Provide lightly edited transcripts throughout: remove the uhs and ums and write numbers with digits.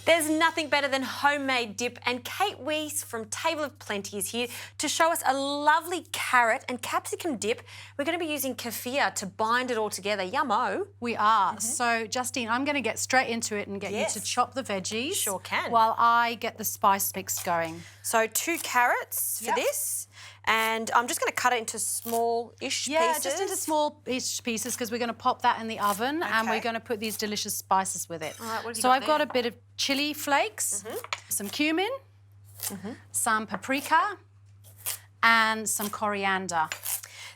There's nothing better than homemade dip, and Kate Weiss from Table of Plenty is here to show us a lovely carrot and capsicum dip. We're going to be using kefir to bind it all together. Yummo. We are. So, Justine, I'm going to get straight into it and get you to chop the veggies. Sure can. While I get the spice mix going. So 2 carrots for this. And I'm just going to cut it into small-ish pieces. Yeah, just into small-ish pieces because we're going to pop that in the oven and we're going to put these delicious spices with it. All right, what have you so got I've got a bit of chili flakes, some cumin, some paprika, and some coriander.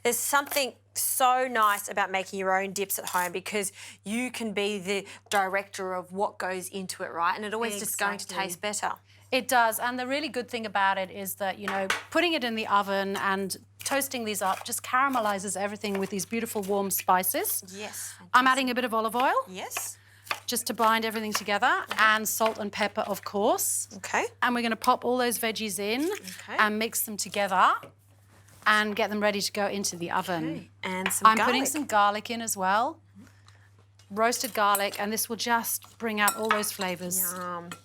There's something so nice about making your own dips at home because you can be the director of what goes into it, right? And it always just going to taste better. It does, and the really good thing about it is that, you know, putting it in the oven and toasting these up just caramelizes everything with these beautiful warm spices. Yes. Fantastic. I'm adding a bit of olive oil. Yes. Just to bind everything together, and salt and pepper, of course. Okay. And we're going to pop all those veggies in and mix them together and get them ready to go into the oven. Okay. And some garlic. I'm putting some garlic in as well. Roasted garlic, and this will just bring out all those flavours.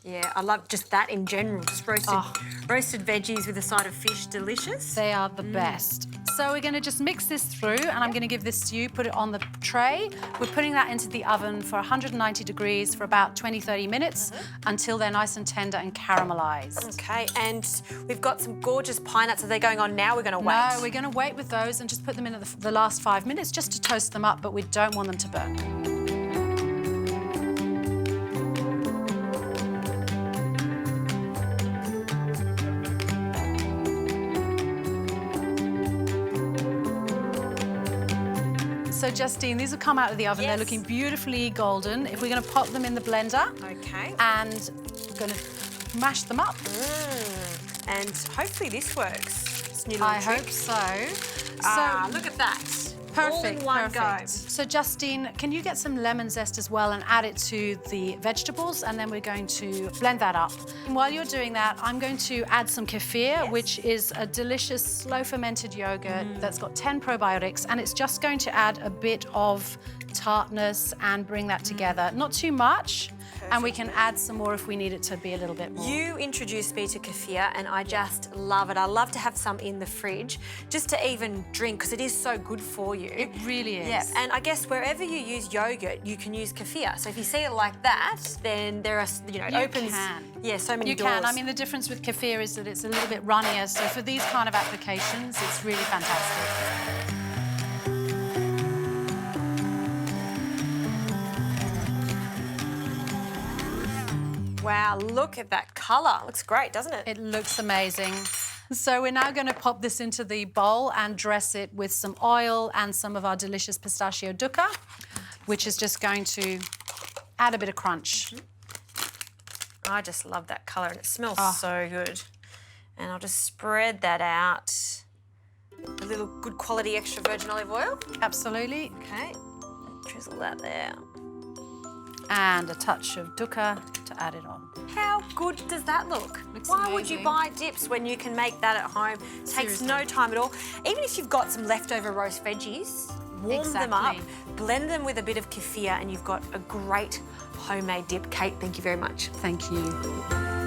Yeah, I love just that in general. Just roasted veggies with a side of fish, delicious. They are the best. So we're going to just mix this through, and I'm going to give this to you, put it on the tray. We're putting that into the oven for 190 degrees for about 20-30 minutes until they're nice and tender and caramelised. Okay, and we've got some gorgeous pine nuts. Are they going on now? We're going to wait? No, we're going to wait with those and just put them in the last 5 minutes just to toast them up, but we don't want them to burn. So, Justine, these will come out of the oven. They're looking beautifully golden. If we're going to pop them in the blender. Okay. And we're going to mash them up. And hopefully this works. I hope so. Look at that. Perfect, All in one go. So, Justine, can you get some lemon zest as well and add it to the vegetables, and then we're going to blend that up. And while you're doing that, I'm going to add some kefir, which is a delicious slow-fermented yogurt that's got 10 probiotics, and it's just going to add a bit of tartness and bring that together. Not too much. And we can add some more if we need it to be a little bit more. You introduced me to kefir and I just love it. I love to have some in the fridge just to even drink because it is so good for you. It really is. Yeah, and I guess wherever you use yogurt, you can use kefir. So if you see it like that, then there are, you know, it opens. Yeah, so many doors. You can. I mean, the difference with kefir is that it's a little bit runnier. So for these kind of applications, it's really fantastic. Wow, look at that colour. Looks great, doesn't it? It looks amazing. So we're now going to pop this into the bowl and dress it with some oil and some of our delicious pistachio dukkha, which is just going to add a bit of crunch. I just love that colour and it smells so good. And I'll just spread that out. A little good quality extra virgin olive oil. Absolutely. Okay, drizzle that there. And a touch of dukkha to add it on. How good does that look? Looks Why amazing. would you buy dips when you can make that at home? It takes no time at all. Even if you've got some leftover roast veggies, warm them up, blend them with a bit of kefir, and you've got a great homemade dip. Kate, thank you very much. Thank you.